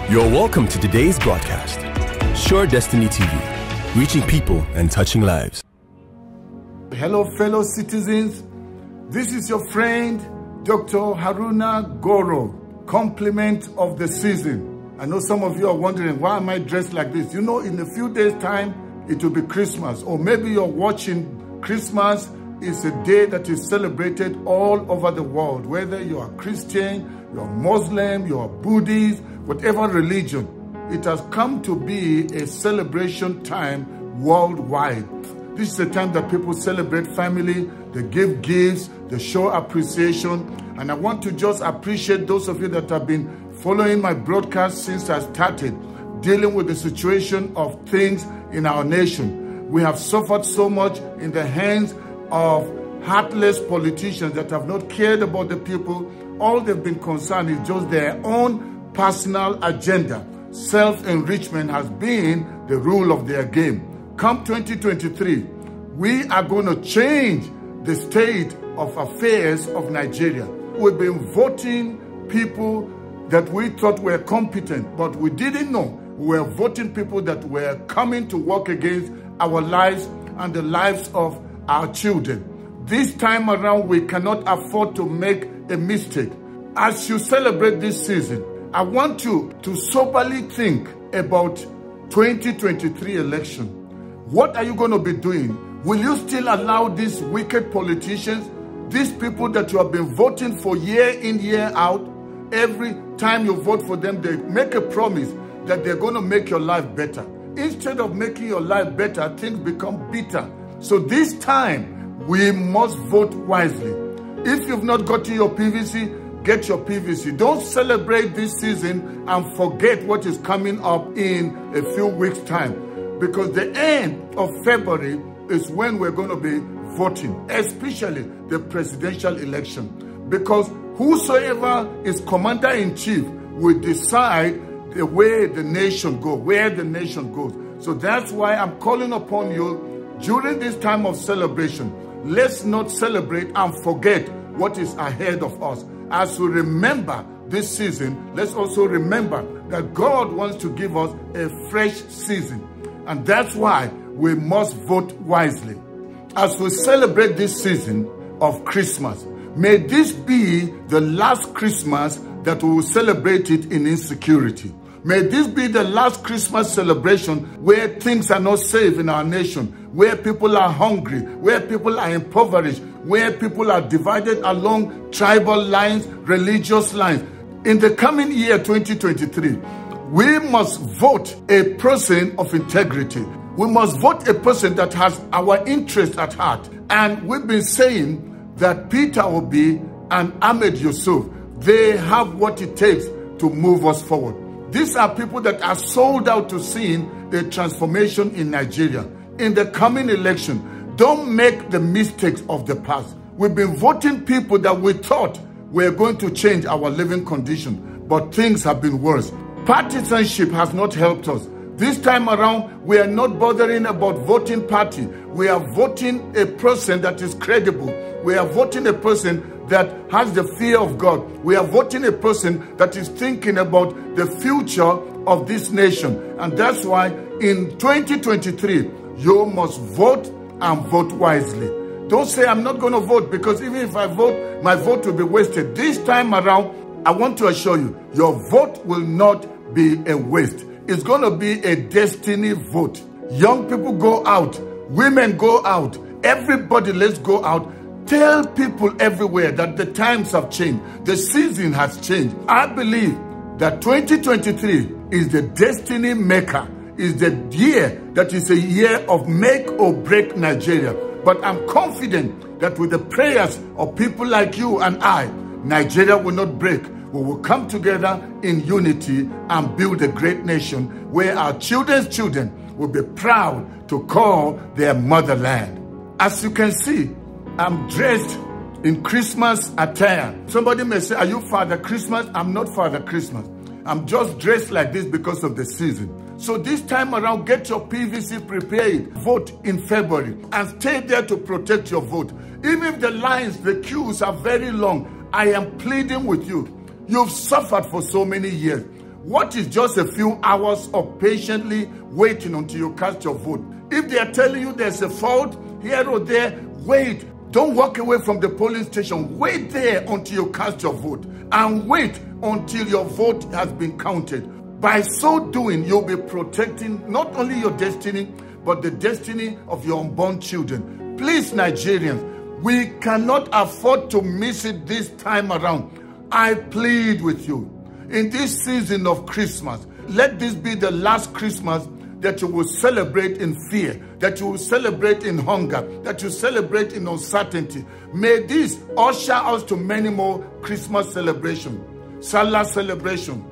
You're welcome to today's broadcast. Sure Destiny TV, reaching people and touching lives. Hello, fellow citizens. This is your friend, Dr. Haruna Goroh, compliment of the season. I know some of you are wondering, why am I dressed like this? You know, in a few days' time, it will be Christmas. Or maybe you're watching Christmas. It's a day that is celebrated all over the world. Whether you are Christian, you're Muslim, you're Buddhist, whatever religion, it has come to be a celebration time worldwide. This is a time that people celebrate family, they give gifts, they show appreciation. And I want to just appreciate those of you that have been following my broadcast since I started, dealing with the situation of things in our nation. We have suffered so much in the hands of heartless politicians that have not cared about the people. All they've been concerned is just their own personal agenda. Self-enrichment has been the rule of their game. Come 2023, we are going to change the state of affairs of Nigeria. We've been voting people that we thought were competent, but we didn't know. We were voting people that were coming to work against our lives and the lives of our children. This time around, we cannot afford to make a mistake. As you celebrate this season, I want you to soberly think about 2023 election. What are you going to be doing? Will you still allow these wicked politicians, these people that you have been voting for year in, year out, every time you vote for them, they make a promise that they're going to make your life better. Instead of making your life better, things become bitter. So this time, we must vote wisely. If you've not gotten your PVC, get your PVC. Don't celebrate this season and forget what is coming up in a few weeks' time. Because the end of February is when we're going to be voting, especially the presidential election. Because whosoever is commander-in-chief will decide the way the nation goes, where the nation goes. So that's why I'm calling upon you during this time of celebration. Let's not celebrate and forget what is ahead of us. As we remember this season, let's also remember that God wants to give us a fresh season. And that's why we must vote wisely. As we celebrate this season of Christmas, may this be the last Christmas that we will celebrate it in insecurity. May this be the last Christmas celebration where things are not safe in our nation, where people are hungry, where people are impoverished, where people are divided along tribal lines, religious lines. In the coming year 2023, we must vote a person of integrity. We must vote a person that has our interest at heart. And we've been saying that Peter Obi and Ahmed Yusuf, they have what it takes to move us forward. These are people that are sold out to seeing a transformation in Nigeria. In the coming election, don't make the mistakes of the past. We've been voting people that we thought were going to change our living condition, but things have been worse. Partisanship has not helped us. This time around, we are not bothering about voting party. We are voting a person that is credible. We are voting a person that has the fear of God. We are voting a person that is thinking about the future of this nation. And that's why in 2023, you must vote and vote wisely. Don't say, I'm not going to vote, because even if I vote, my vote will be wasted. This time around, I want to assure you, your vote will not be a waste. It's going to be a destiny vote. Young people go out. Women go out. Everybody, let's go out. Tell people everywhere that the times have changed. The season has changed. I believe that 2023 is the destiny maker, is the year that is a year of make or break Nigeria. But I'm confident that with the prayers of people like you and I, Nigeria will not break. We will come together in unity and build a great nation where our children's children will be proud to call their motherland. As you can see, I'm dressed in Christmas attire. Somebody may say, are you Father Christmas? I'm not Father Christmas. I'm just dressed like this because of the season. So this time around, get your PVC prepared. Vote in February and stay there to protect your vote. Even if the lines, the queues are very long, I am pleading with you. You've suffered for so many years. What is just a few hours of patiently waiting until you cast your vote? If they are telling you there's a fault here or there, wait. Don't walk away from the polling station. Wait there until you cast your vote. And wait until your vote has been counted. By so doing, you'll be protecting not only your destiny, but the destiny of your unborn children. Please, Nigerians, we cannot afford to miss it this time around. I plead with you, in this season of Christmas, let this be the last Christmas that you will celebrate in fear, that you will celebrate in hunger, that you celebrate in uncertainty. May this usher us to many more Christmas celebrations, Salah celebration,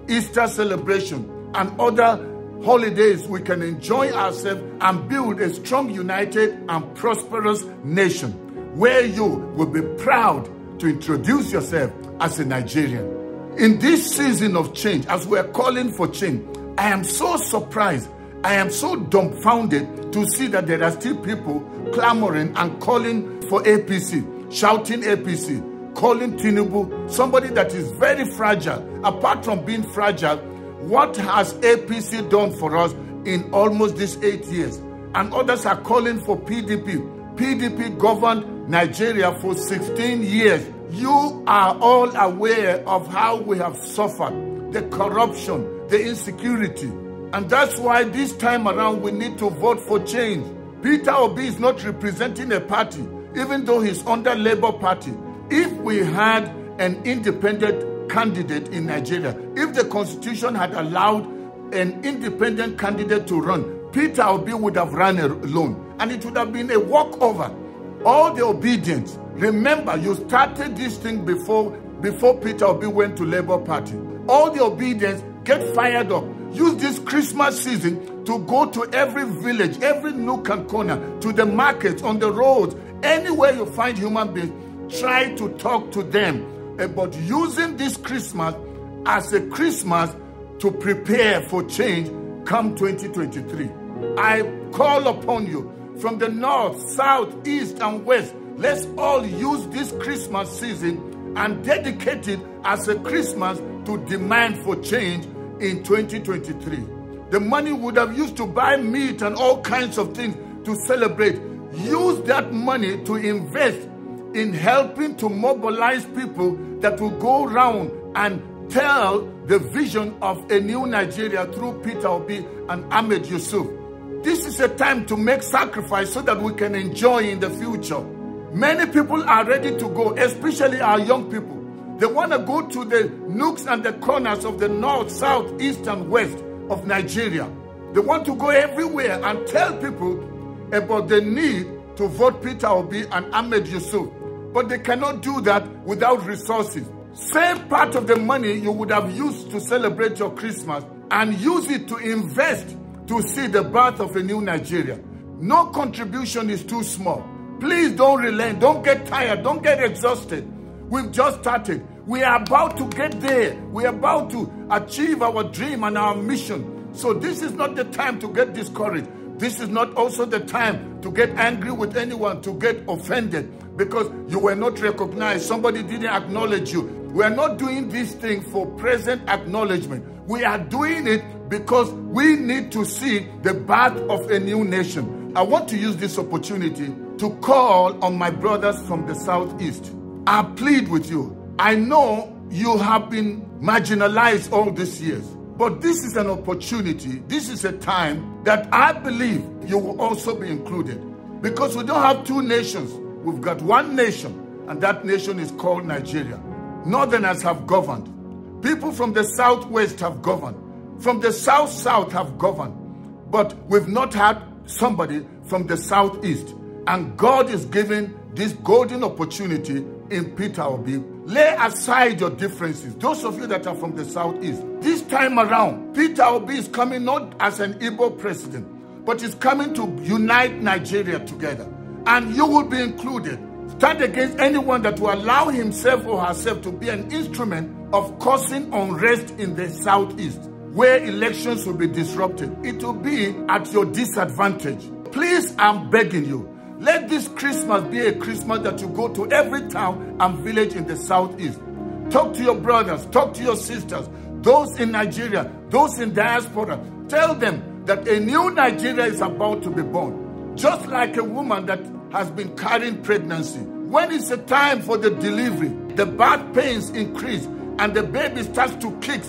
Easter celebration, and other holidays we can enjoy ourselves and build a strong, united, and prosperous nation where you will be proud to introduce yourself as a Nigerian. In this season of change, as we are calling for change, I am so surprised, I am so dumbfounded to see that there are still people clamoring and calling for APC, shouting APC, calling Tinubu, somebody that is very fragile. Apart from being fragile, what has APC done for us in almost these 8 years? And others are calling for PDP. PDP governed Nigeria for 16 years. You are all aware of how we have suffered, the corruption, the insecurity. And that's why this time around we need to vote for change. Peter Obi is not representing a party, even though he's under Labour Party. If we had an independent candidate in Nigeria, if the Constitution had allowed an independent candidate to run, Peter Obi would have run alone, and it would have been a walkover. All the obedience. Remember, you started this thing before Peter Obi went to Labour Party. All the obedience, get fired up. Use this Christmas season to go to every village, every nook and corner, to the markets, on the roads, anywhere you find human beings. Try to talk to them about using this Christmas as a Christmas to prepare for change come 2023. I call upon you from the north, south, east, and west. Let's all use this Christmas season and dedicate it as a Christmas to demand for change in 2023. The money would have used to buy meat and all kinds of things to celebrate. Use that money to invest in helping to mobilize people that will go around and tell the vision of a new Nigeria through Peter Obi and Ahmed Yusuf. This is a time to make sacrifice so that we can enjoy in the future. Many people are ready to go, especially our young people. They want to go to the nooks and the corners of the north, south, east, and west of Nigeria. They want to go everywhere and tell people about the need to vote Peter Obi and Ahmed Yusuf. But they cannot do that without resources. Save part of the money you would have used to celebrate your Christmas and use it to invest to see the birth of a new Nigeria. No contribution is too small. Please don't relent. Don't get tired. Don't get exhausted. We've just started. We are about to get there. We are about to achieve our dream and our mission. So this is not the time to get discouraged. This is not also the time to get angry with anyone, to get offended because you were not recognized. Somebody didn't acknowledge you. We are not doing this thing for present acknowledgement. We are doing it because we need to see the birth of a new nation. I want to use this opportunity to call on my brothers from the Southeast. I plead with you. I know you have been marginalized all these years, but this is an opportunity. This is a time that I believe you will also be included, because we don't have two nations. We've got one nation, and that nation is called Nigeria. Northerners have governed. People from the Southwest have governed. From the South have governed. But we've not had somebody from the Southeast. And God is giving this golden opportunity in Peter Obi. Lay aside your differences. Those of you that are from the Southeast. This time around, Peter Obi is coming not as an Igbo president, but is coming to unite Nigeria together. And you will be included. Stand against anyone that will allow himself or herself to be an instrument of causing unrest in the Southeast, where elections will be disrupted. It will be at your disadvantage. Please, I'm begging you, let this Christmas be a Christmas that you go to every town and village in the Southeast. Talk to your brothers, talk to your sisters, those in Nigeria, those in diaspora, tell them that a new Nigeria is about to be born. Just like a woman that has been carrying pregnancy. When it's a time for the delivery, the birth pains increase and the baby starts to kick.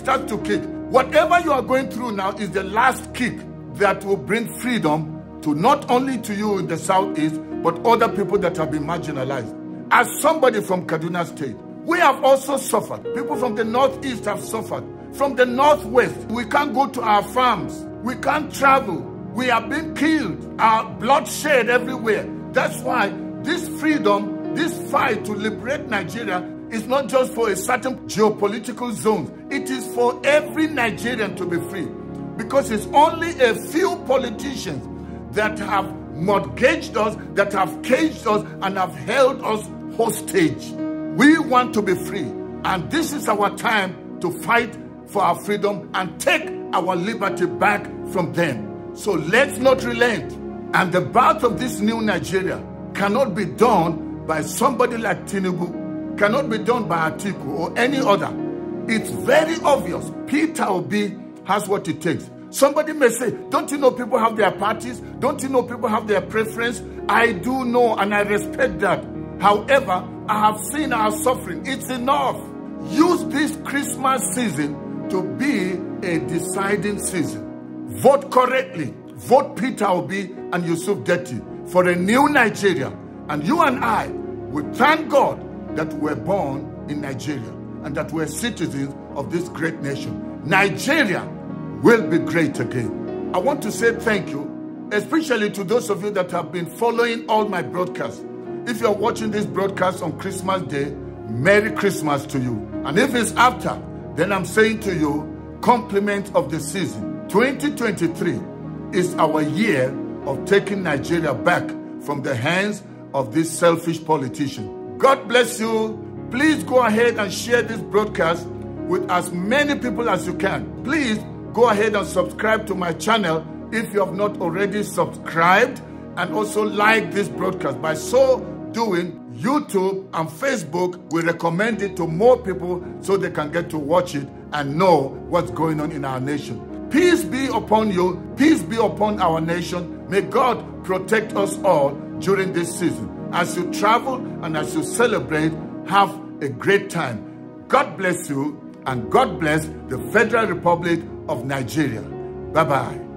Whatever you are going through now is the last kick that will bring freedom to not only to you in the Southeast, but other people that have been marginalized. As somebody from Kaduna State, we have also suffered. People from the Northeast have suffered. From the Northwest, we can't go to our farms. We can't travel. We are being killed. Our bloodshed everywhere. That's why this freedom, this fight to liberate Nigeria is not just for a certain geopolitical zone. It is for every Nigerian to be free. Because it's only a few politicians that have mortgaged us, that have caged us, and have held us hostage. We want to be free. And this is our time to fight for our freedom and take our liberty back from them. So let's not relent. And the birth of this new Nigeria cannot be done by somebody like Tinubu, cannot be done by Atiku or any other. It's very obvious. Peter Obi has what it takes. Somebody may say, don't you know people have their parties? Don't you know people have their preference? I do know and I respect that. However, I have seen our suffering. It's enough. Use this Christmas season to be a deciding season. Vote correctly. Vote Peter Obi and Yusuf Detti for a new Nigeria. And you and I will thank God that we're born in Nigeria and that we're citizens of this great nation. Nigeria will be great again. I want to say thank you, especially to those of you that have been following all my broadcasts. If you're watching this broadcast on Christmas Day, Merry Christmas to you. And if it's after, then I'm saying to you, compliment of the season. 2023 is our year of taking Nigeria back from the hands of this selfish politician. God bless you. Please go ahead and share this broadcast with as many people as you can. Please go ahead and subscribe to my channel if you have not already subscribed, and also like this broadcast. By so doing, YouTube and Facebook will recommend it to more people so they can get to watch it and know what's going on in our nation. Peace be upon you. Peace be upon our nation. May God protect us all during this season. As you travel and as you celebrate, have a great time. God bless you and God bless the Federal Republic of Nigeria. Bye-bye.